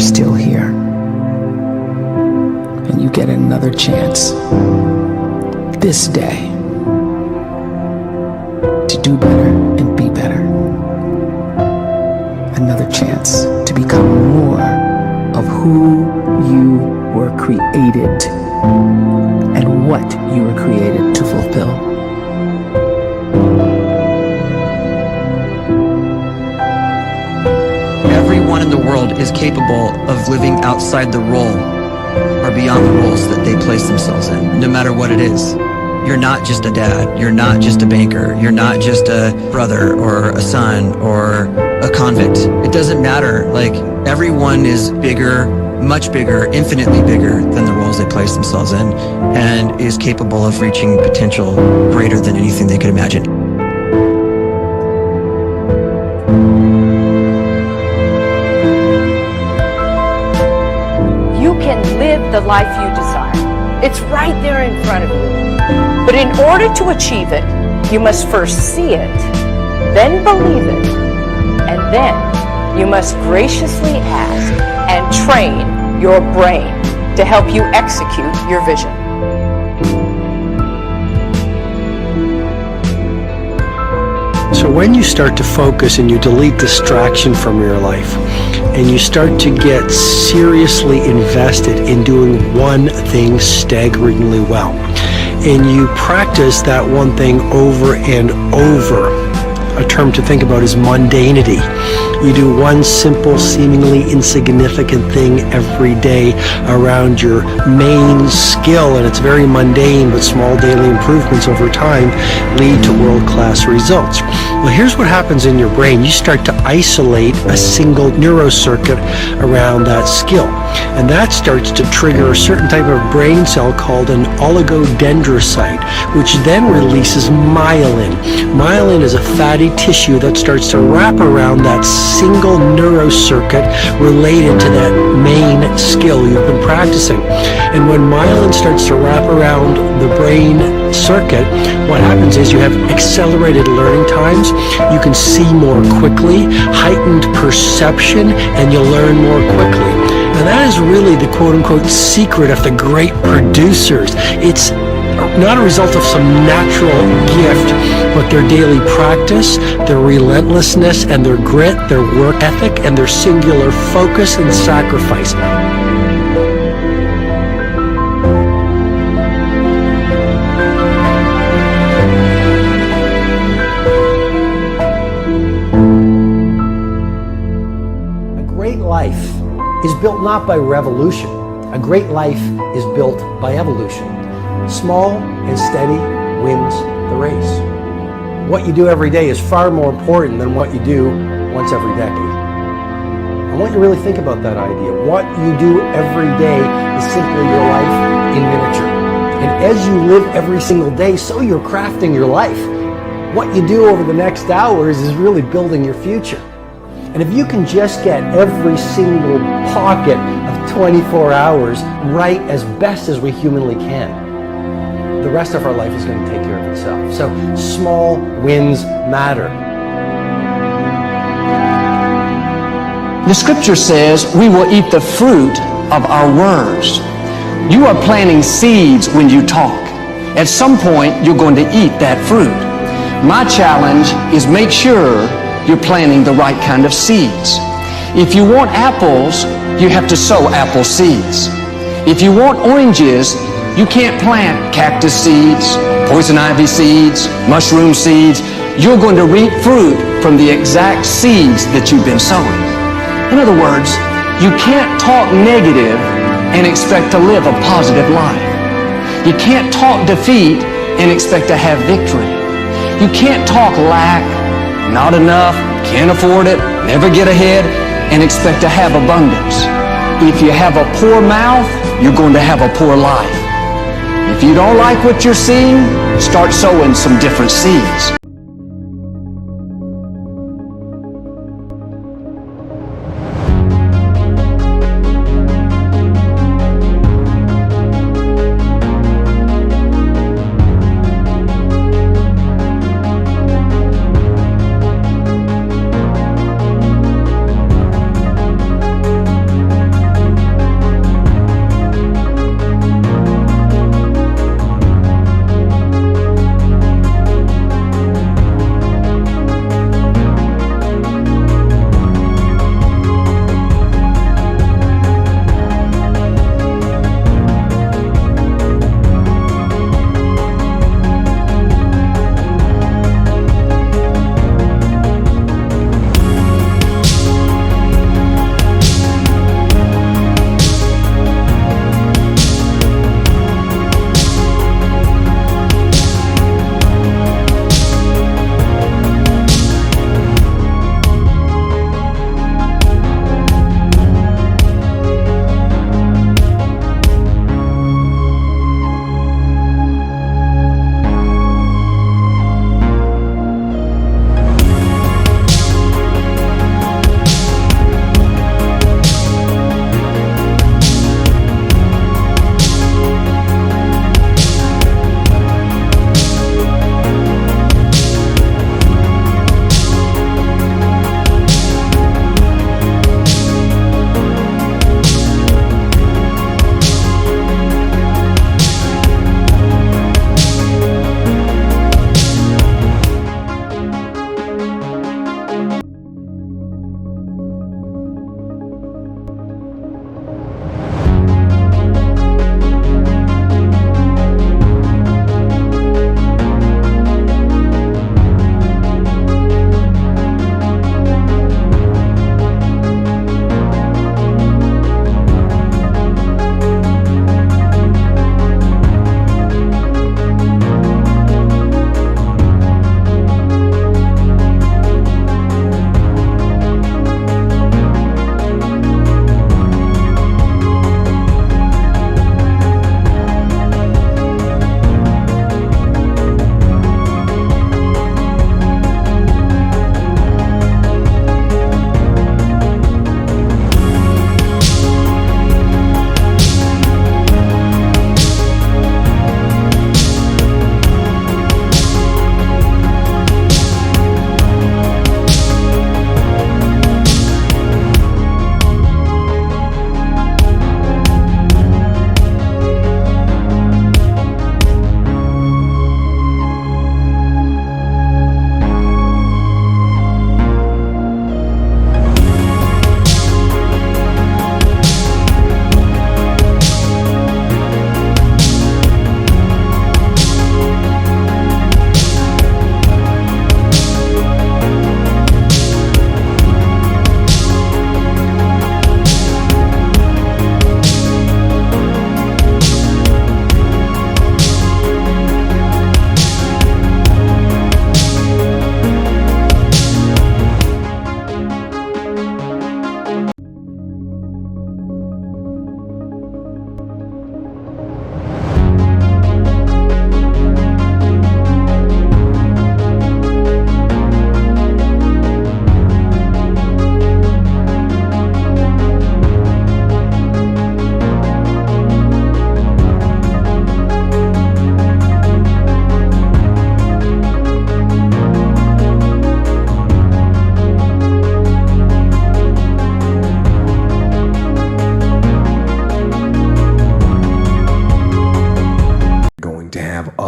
still here. And you get another chance this day to do better and be better. Another chance to become more of who you were created and what you were created to fulfill. Everyone in the world is capable of living outside the role or beyond the roles that they place themselves in, no matter what it is. You're not just a dad, you're not just a banker, you're not just a brother or a son or a convict. It doesn't matter. Like, everyone is bigger, much bigger, infinitely bigger than the roles they place themselves in, and is capable of reaching potential greater than anything they could imagine. You can live the life you desire. It's right there in front of you. But in order to achieve it, you must first see it, then believe it, and then you must graciously ask and train your brain to help you execute your vision. So when you start to focus and you delete distraction from your life, and you start to get seriously invested in doing one thing staggeringly well, and you practice that one thing over and over, a term to think about is mundanity. You do one simple, seemingly insignificant thing every day around your main skill, and it's very mundane, but small daily improvements over time lead to world-class results. Well, here's what happens in your brain. You start to isolate a single neurocircuit around that skill, and that starts to trigger a certain type of brain cell called an oligodendrocyte, which then releases myelin. Myelin is a fatty tissue that starts to wrap around that single neurocircuit related to that main skill you've been practicing. And when myelin starts to wrap around the brain circuit, what happens is you have accelerated learning times, you can see more quickly, heightened perception, and you'll learn more quickly. And that is really the quote-unquote secret of the great producers. It's not a result of some natural gift, but their daily practice, their relentlessness and their grit, their work ethic, and their singular focus and sacrifice. A great life is built not by revolution. A great life is built by evolution. Small and steady wins the race. What you do every day is far more important than what you do once every decade. I want you to really think about that idea. What you do every day is simply your life in miniature. And as you live every single day, so you're crafting your life. What you do over the next hours is really building your future. And if you can just get every single pocket of 24 hours right as best as we humanly can, the rest of our life is going to take care of itself. So small wins matter. The scripture says we will eat the fruit of our words. You are planting seeds when you talk. At some point, you're going to eat that fruit. My challenge is make sure you're planting the right kind of seeds. If you want apples, you have to sow apple seeds. If you want oranges, you can't plant cactus seeds, poison ivy seeds, mushroom seeds. You're going to reap fruit from the exact seeds that you've been sowing. In other words, you can't talk negative and expect to live a positive life. You can't talk defeat and expect to have victory. You can't talk lack, not enough, can't afford it, never get ahead, and expect to have abundance. If you have a poor mouth, you're going to have a poor life. If you don't like what you're seeing, start sowing some different seeds.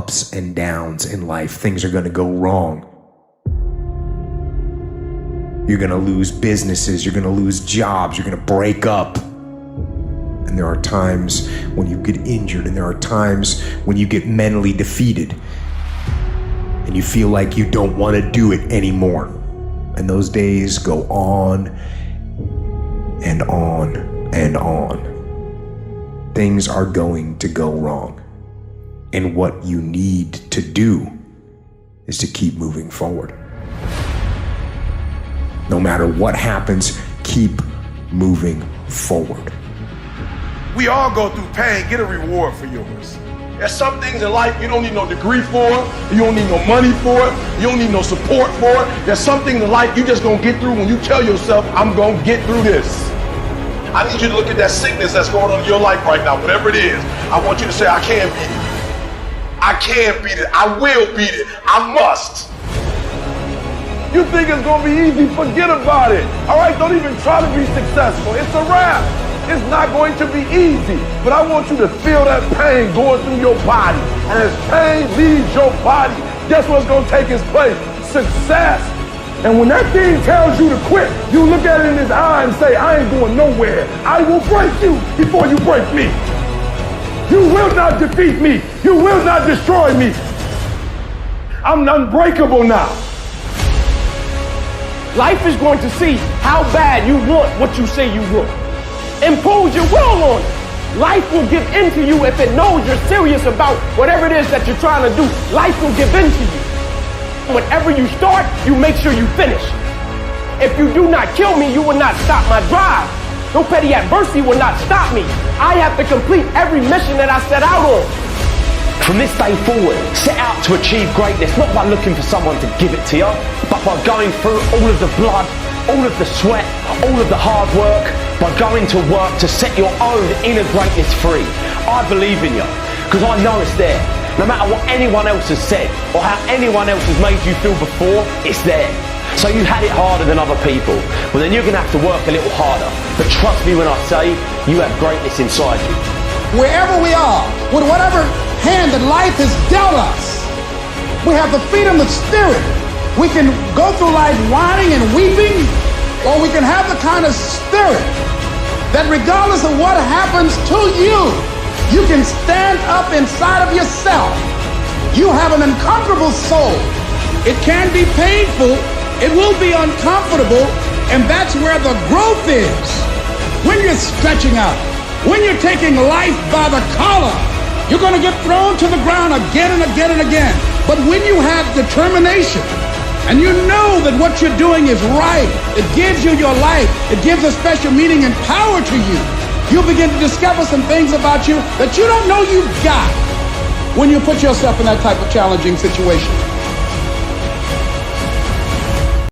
ups and downs in life. Things are going to go wrong. You're going to lose businesses. You're going to lose jobs. You're going to break up. And there are times when you get injured, and there are times when you get mentally defeated and you feel like you don't want to do it anymore. And those days go on and on and on. Things are going to go wrong. And what you need to do is to keep moving forward. No matter what happens, keep moving forward. We all go through pain. Get a reward for yours. There's some things in life you don't need no degree for, you don't need no money for it, you don't need no support for it. There's some things in life you just gonna get through when you tell yourself, I'm gonna get through this. I need you to look at that sickness that's going on in your life right now, whatever it is. I want you to say, I can beat it. I can beat it. I will beat it. I must. You think it's gonna be easy? Forget about it. All right, don't even try to be successful. It's a wrap. It's not going to be easy, but I want you to feel that pain going through your body. And as pain leaves your body, guess what's going to take its place? Success. And when that thing tells you to quit, you look at it in his eye and say, I ain't going nowhere. I will break you before you break me. You will not defeat me. You will not destroy me. I'm unbreakable now. Life is going to see how bad you want what you say you want. Impose your will on it. Life will give in to you if it knows you're serious about whatever it is that you're trying to do. Life will give in to you. Whenever you start, you make sure you finish. If you do not kill me, you will not stop my drive. No petty adversity will not stop me. I have to complete every mission that I set out on. From this day forward, set out to achieve greatness, not by looking for someone to give it to you, but by going through all of the blood, all of the sweat, all of the hard work, by going to work to set your own inner greatness free. I believe in you, because I know it's there. No matter what anyone else has said, or how anyone else has made you feel before, it's there. So you had it harder than other people, well then you're going to have to work a little harder. But trust me when I say, you have greatness inside you. Wherever we are, with whatever hand that life has dealt us, we have the freedom of spirit. We can go through life whining and weeping, or we can have the kind of spirit that regardless of what happens to you, you can stand up inside of yourself. You have an unconquerable soul. It can be painful, it will be uncomfortable, and that's where the growth is. When you're stretching out, when you're taking life by the collar, you're going to get thrown to the ground again and again and again. But when you have determination, and you know that what you're doing is right, it gives you your life, it gives a special meaning and power to you, you'll begin to discover some things about you that you don't know you've got when you put yourself in that type of challenging situation.